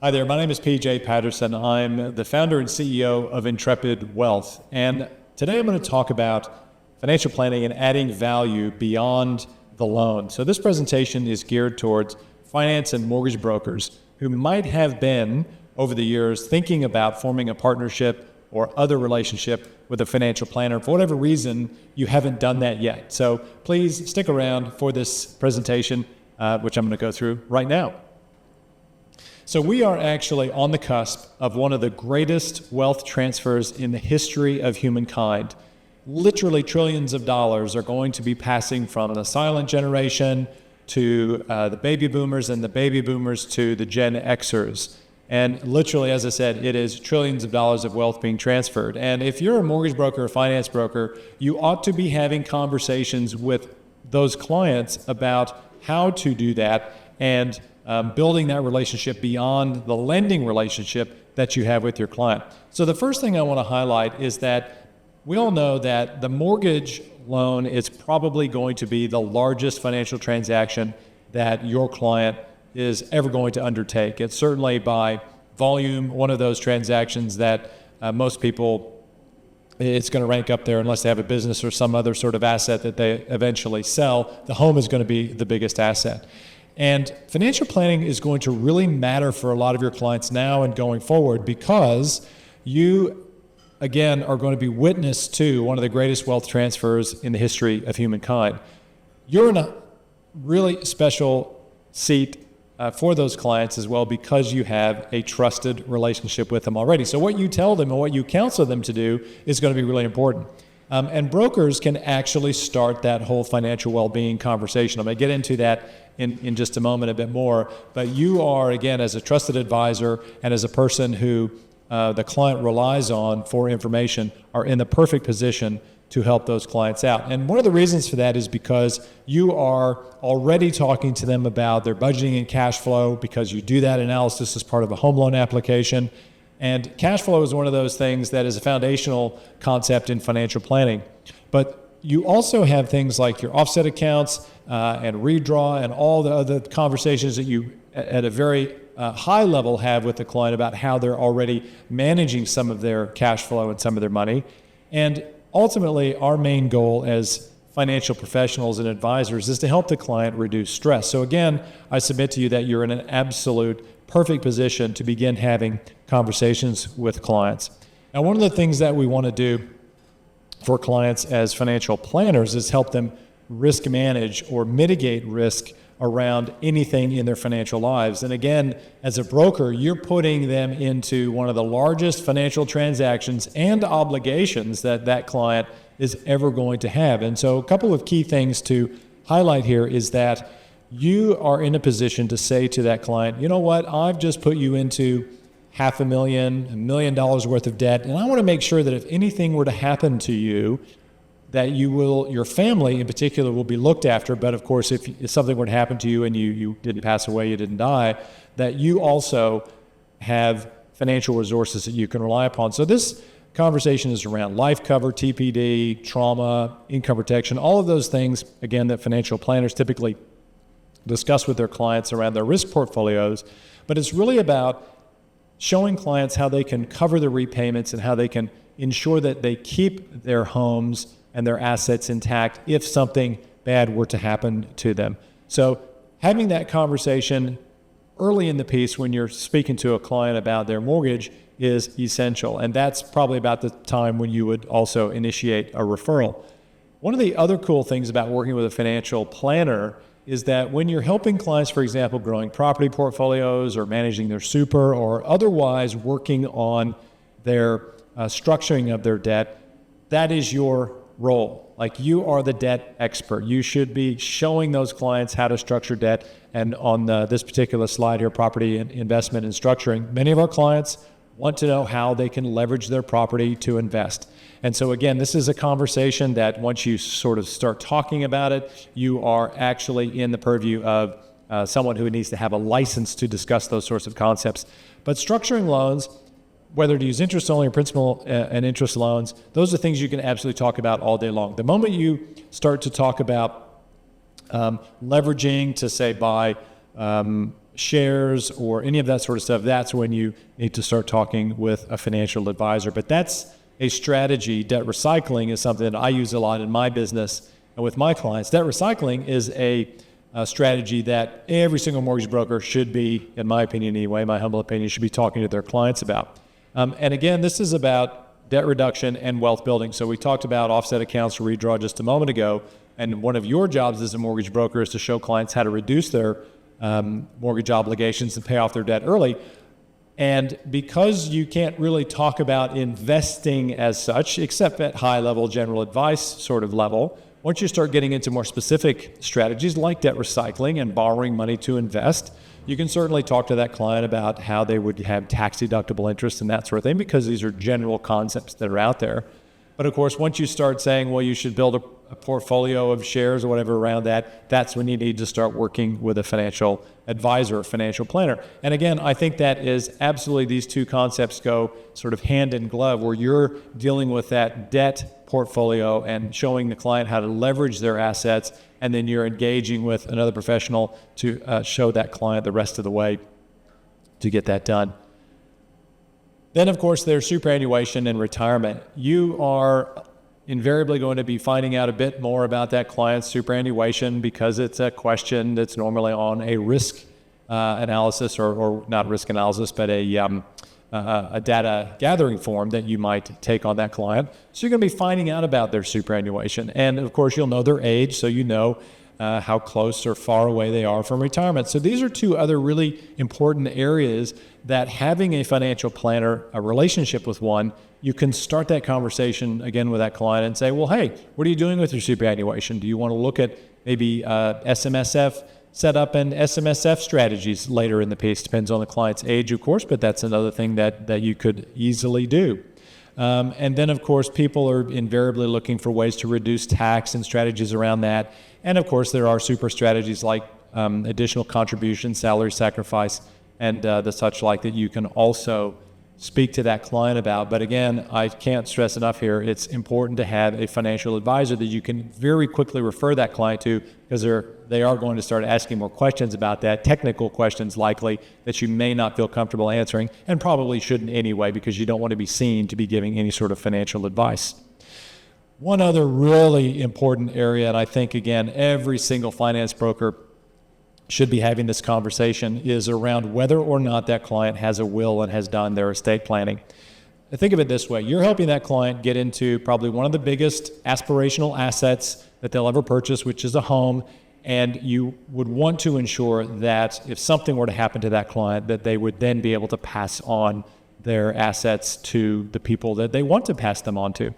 Hi there, my name is Patterson. I'm the founder and CEO of Intrepid Wealth. And today I'm going to talk about financial planning and adding value beyond the loan. So this presentation is geared towards finance and mortgage brokers who might have been, over the years, thinking about forming a partnership or other relationship with a financial planner. For whatever reason, you haven't done that yet. So please stick around for this presentation, which I'm going to go through right now. So we are actually on the cusp of one of the greatest wealth transfers in the history of humankind. Literally trillions of dollars are going to be passing from the silent generation to the baby boomers, and the baby boomers to the Gen Xers. And literally, as I said, it is trillions of dollars of wealth being transferred. And if you're a mortgage broker or finance broker, you ought to be having conversations with those clients about how to do that and building that relationship beyond the lending relationship that you have with your client. So the first thing I want to highlight is that we all know that the mortgage loan is probably going to be the largest financial transaction that your client is ever going to undertake. It's certainly by volume one of those transactions that most people, it's going to rank up there unless they have a business or some other sort of asset that they eventually sell. The home is going to be the biggest asset. And financial planning is going to really matter for a lot of your clients now and going forward, because you, again, are going to be witness to one of the greatest wealth transfers in the history of humankind. You're in a really special seat for those clients as well, because you have a trusted relationship with them already. So what you tell them and what you counsel them to do is going to be really important. And brokers can actually start that whole financial well-being conversation. I'm going to get into that in just a moment a bit more. But you are, again, as a trusted advisor and as a person who the client relies on for information, are in the perfect position to help those clients out. And one of the reasons for that is because you are already talking to them about their budgeting and cash flow, because you do that analysis as part of a home loan application. And cash flow is one of those things that is a foundational concept in financial planning. But you also have things like your offset accounts and redraw and all the other conversations that you at a very high level have with the client about how they're already managing some of their cash flow and some of their money. And ultimately, our main goal as financial professionals and advisors is to help the client reduce stress. So again, I submit to you that you're in an absolute perfect position to begin having conversations with clients. Now, one of the things that we want to do for clients as financial planners is help them risk manage or mitigate risk around anything in their financial lives. And again, as a broker, you're putting them into one of the largest financial transactions and obligations that that client is ever going to have. And so a couple of key things to highlight here is that you are in a position to say to that client, you know what, I've just put you into $500,000, $1 million worth of debt, and I want to make sure that if anything were to happen to you, that you will, your family in particular, will be looked after. But of course, if something were to happen to you and you didn't pass away, you didn't die, that you also have financial resources that you can rely upon. So this conversation is around life cover, TPD, trauma, income protection, all of those things, again, that financial planners typically discuss with their clients around their risk portfolios. But it's really about showing clients how they can cover the repayments and how they can ensure that they keep their homes and their assets intact if something bad were to happen to them. So having that conversation early in the piece when you're speaking to a client about their mortgage is essential. And that's probably about the time when you would also initiate a referral. One of the other cool things about working with a financial planner is that when you're helping clients, for example, growing property portfolios or managing their super or otherwise working on their structuring of their debt, that is your role. Like, you are the debt expert. You should be showing those clients how to structure debt. And on this particular slide here, property and investment and structuring, many of our clients want to know how they can leverage their property to invest. And so again, this is a conversation that once you sort of start talking about it, you are actually in the purview of someone who needs to have a license to discuss those sorts of concepts. But structuring loans, whether to use interest only or principal and interest loans, those are things you can absolutely talk about all day long. The moment you start to talk about leveraging to, say, buy shares or any of that sort of stuff, that's when you need to start talking with a financial advisor. But that's a strategy. Debt recycling is something that I use a lot in my business and with my clients. Debt recycling is a strategy that every single mortgage broker should be, in my opinion anyway, my humble opinion, should be talking to their clients about. And again, this is about debt reduction and wealth building. So we talked about offset accounts for redraw just a moment ago. And one of your jobs as a mortgage broker is to show clients how to reduce their mortgage obligations and pay off their debt early. And because you can't really talk about investing as such, except at high level general advice sort of level, once you start getting into more specific strategies like debt recycling and borrowing money to invest, you can certainly talk to that client about how they would have tax deductible interest and that sort of thing, because these are general concepts that are out there. But of course, once you start saying, well, you should build a portfolio of shares or whatever around that, that's when you need to start working with a financial advisor, a financial planner. And again, I think that is absolutely, these two concepts go sort of hand in glove, where you're dealing with that debt portfolio and showing the client how to leverage their assets, and then you're engaging with another professional to show that client the rest of the way to get that done. Then, of course, there's superannuation and retirement. You are invariably going to be finding out a bit more about that client's superannuation because it's a question that's normally on a risk analysis, or not risk analysis, but a data gathering form that you might take on that client. So you're going to be finding out about their superannuation. And of course, you'll know their age, so you know how close or far away they are from retirement. So these are two other really important areas that having a financial planner, a relationship with one, you can start that conversation again with that client and say, well, hey, what are you doing with your superannuation? Do you want to look at maybe SMSF, set up an SMSF strategies later in the piece? Depends on the client's age, of course, but that's another thing that you could easily do. And then, of course, people are invariably looking for ways to reduce tax and strategies around that. And, of course, there are super strategies like additional contribution, salary sacrifice, and the such like that you can also speak to that client about. But again, I can't stress enough here, it's important to have a financial advisor that you can very quickly refer that client to, because they are going to start asking more questions about that, technical questions likely that you may not feel comfortable answering, and probably shouldn't anyway, because you don't want to be seen to be giving any sort of financial advice. One other really important area, and I think, again, every single finance broker should be having this conversation, is around whether or not that client has a will and has done their estate planning. Think of it this way. You're helping that client get into probably one of the biggest aspirational assets that they'll ever purchase, which is a home, and you would want to ensure that if something were to happen to that client, that they would then be able to pass on their assets to the people that they want to pass them on to.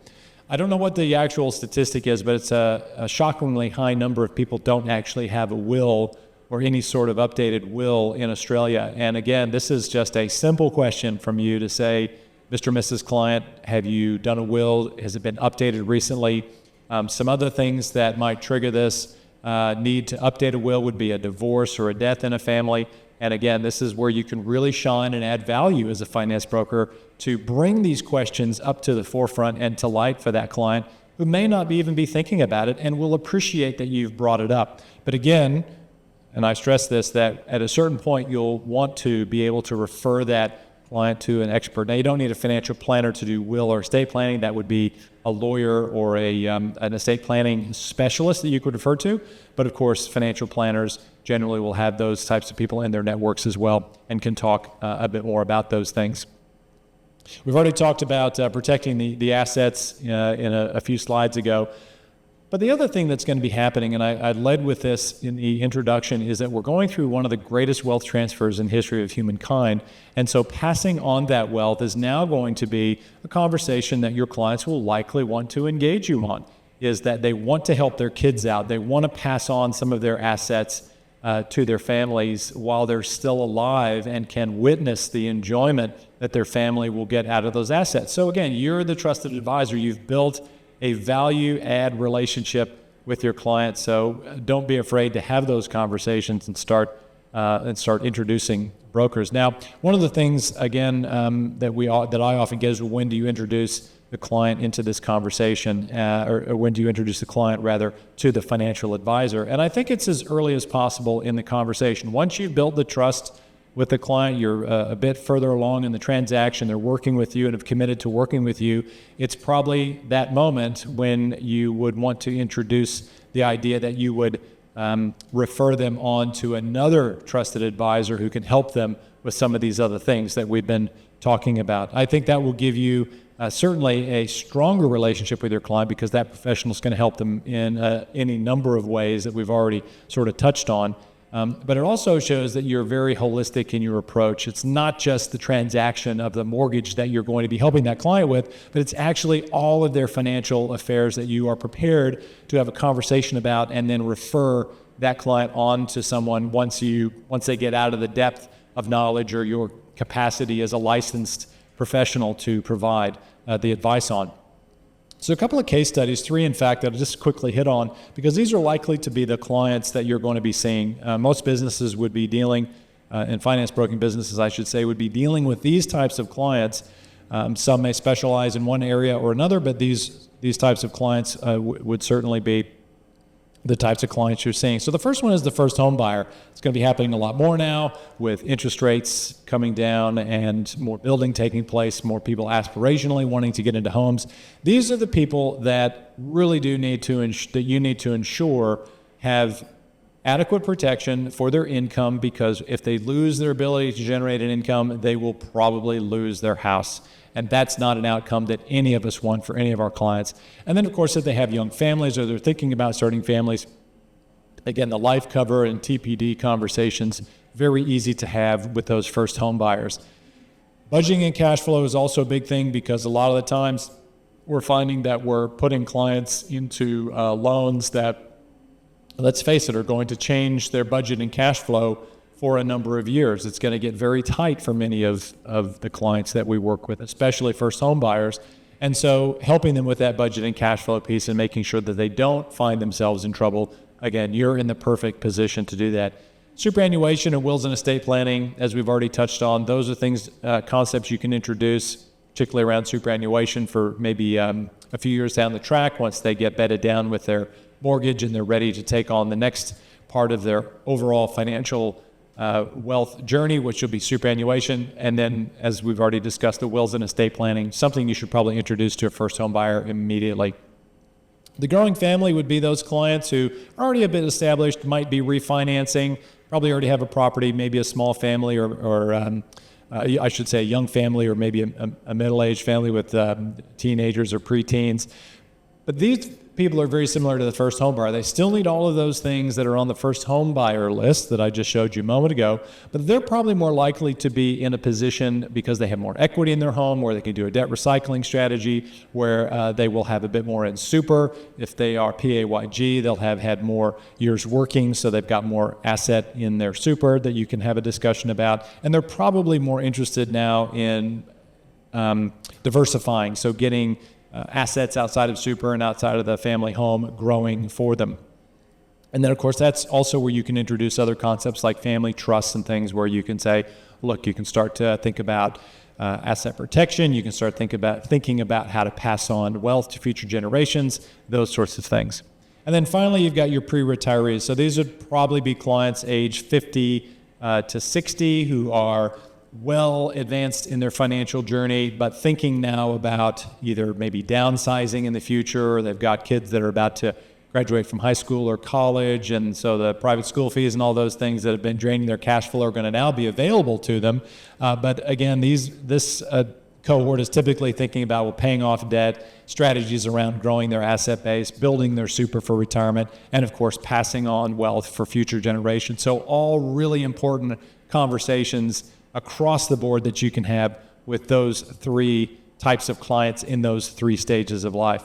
I don't know what the actual statistic is, but it's a shockingly high number of people don't actually have a will or any sort of updated will in Australia. And again, this is just a simple question from you to say, Mr. and Mrs. Client, have you done a will? Has it been updated recently? Some other things that might trigger this need to update a will would be a divorce or a death in a family. And again, this is where you can really shine and add value as a finance broker to bring these questions up to the forefront and to light for that client who may not even be thinking about it and will appreciate that you've brought it up. But again, and I stress this, that at a certain point, you'll want to be able to refer that client to an expert. Now, you don't need a financial planner to do will or estate planning. That would be a lawyer or an estate planning specialist that you could refer to. But of course, financial planners generally will have those types of people in their networks as well and can talk a bit more about those things. We've already talked about protecting the assets in a few slides ago. But the other thing that's going to be happening, and I led with this in the introduction, is that we're going through one of the greatest wealth transfers in history of humankind. And so passing on that wealth is now going to be a conversation that your clients will likely want to engage you on, is that they want to help their kids out. They want to pass on some of their assets to their families while they're still alive and can witness the enjoyment that their family will get out of those assets. So again, you're the trusted advisor. You've built a value-add relationship with your client. So don't be afraid to have those conversations and start introducing brokers. Now, one of the things, again, that I often get is, when do you introduce the client into this conversation, or when do you introduce the client, rather, to the financial advisor? And I think it's as early as possible in the conversation. Once you've built the trust with the client, you're a bit further along in the transaction, they're working with you and have committed to working with you, it's probably that moment when you would want to introduce the idea that you would refer them on to another trusted advisor who can help them with some of these other things that we've been talking about. I think that will give you certainly a stronger relationship with your client, because that professional is going to help them in any number of ways that we've already sort of touched on. But it also shows that you're very holistic in your approach. It's not just the transaction of the mortgage that you're going to be helping that client with, but it's actually all of their financial affairs that you are prepared to have a conversation about and then refer that client on to someone once they get out of the depth of knowledge or your capacity as a licensed professional to provide the advice on. So a couple of case studies, 3 in fact, that I'll just quickly hit on, because these are likely to be the clients that you're going to be seeing. Most businesses would be dealing, and finance broking businesses, I should say, would be dealing with these types of clients. Some may specialize in one area or another, but these types of clients would certainly be the types of clients you're seeing. So the first one is the first home buyer. It's going to be happening a lot more now with interest rates coming down and more building taking place, more people aspirationally wanting to get into homes. These are the people that really do need to that you need to ensure have adequate protection for their income, because if they lose their ability to generate an income, they will probably lose their house. And that's not an outcome that any of us want for any of our clients. And then, of course, if they have young families or they're thinking about starting families, again, the life cover and TPD conversations, very easy to have with those first home buyers. Budgeting and cash flow is also a big thing, because a lot of the times we're finding that we're putting clients into loans that, let's face it, are going to change their budget and cash flow for a number of years. It's going to get very tight for many of the clients that we work with, especially first home buyers. And so helping them with that budget and cash flow piece and making sure that they don't find themselves in trouble, again, you're in the perfect position to do that. Superannuation and wills and estate planning, as we've already touched on, those are things, concepts you can introduce, particularly around superannuation for maybe a few years down the track, once they get bedded down with their mortgage and they're ready to take on the next part of their overall financial wealth journey, which will be superannuation. And then, as we've already discussed, the wills and estate planning, something you should probably introduce to a first home buyer immediately. The growing family would be those clients who are already a bit established, might be refinancing, probably already have a property, maybe a small family, or I should say a young family, or maybe a middle-aged family with teenagers or preteens. But these people are very similar to the first home buyer. They still need all of those things that are on the first home buyer list that I just showed you a moment ago, but they're probably more likely to be in a position, because they have more equity in their home, where they can do a debt recycling strategy, where they will have a bit more in super. If they are PAYG, they'll have had more years working, so they've got more asset in their super that you can have a discussion about. And they're probably more interested now in diversifying, so getting assets outside of super and outside of the family home growing for them. And then, of course, that's also where you can introduce other concepts like family trusts and things, where you can say, look, you can start to think about asset protection. You can start thinking about how to pass on wealth to future generations, those sorts of things. And then finally, you've got your pre-retirees. So these would probably be clients age 50 to 60 who are well advanced in their financial journey, but thinking now about either maybe downsizing in the future, or they've got kids that are about to graduate from high school or college, and so the private school fees and all those things that have been draining their cash flow are going to now be available to them. But again, this cohort is typically thinking about paying off debt, strategies around growing their asset base, building their super for retirement, and of course passing on wealth for future generations. So all really important conversations across the board that you can have with those 3 types of clients in those 3 stages of life.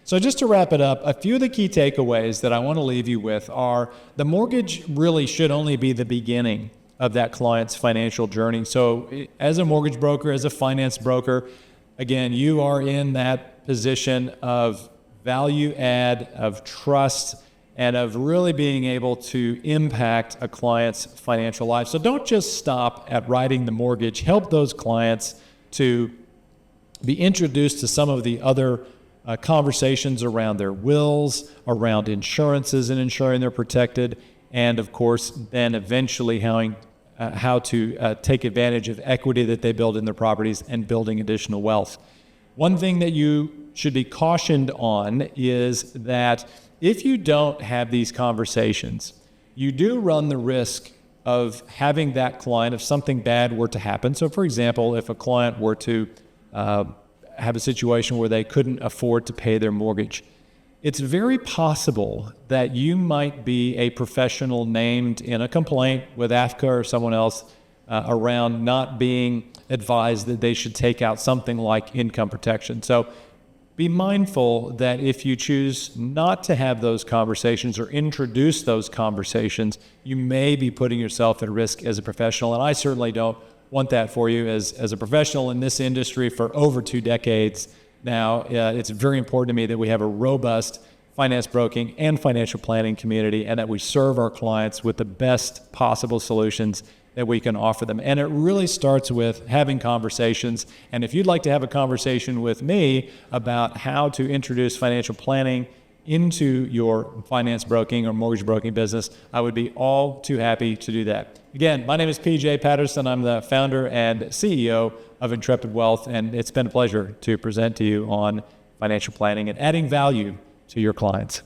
So just to wrap it up, a few of the key takeaways that I want to leave you with are the mortgage really should only be the beginning of that client's financial journey. So as a mortgage broker, as a finance broker, again, you are in that position of value add, of trust, and of really being able to impact a client's financial life. So don't just stop at writing the mortgage. Help those clients to be introduced to some of the other conversations around their wills, around insurances and ensuring they're protected, and of course, then eventually how to take advantage of equity that they build in their properties and building additional wealth. One thing that you should be cautioned on is that if you don't have these conversations, you do run the risk of having that client, if something bad were to happen. So for example, if a client were to have a situation where they couldn't afford to pay their mortgage, it's very possible that you might be a professional named in a complaint with AFCA or someone else around not being advised that they should take out something like income protection. So be mindful that if you choose not to have those conversations or introduce those conversations, you may be putting yourself at risk as a professional. And I certainly don't want that for you as a professional in this industry for over 2 decades now. It's very important to me that we have a robust finance broking and financial planning community, and that we serve our clients with the best possible solutions that we can offer them. And it really starts with having conversations. And if you'd like to have a conversation with me about how to introduce financial planning into your finance broking or mortgage broking business, I would be all too happy to do that. Again, my name is PJ Patterson. I'm the founder and CEO of Intrepid Wealth, and it's been a pleasure to present to you on financial planning and adding value to your clients.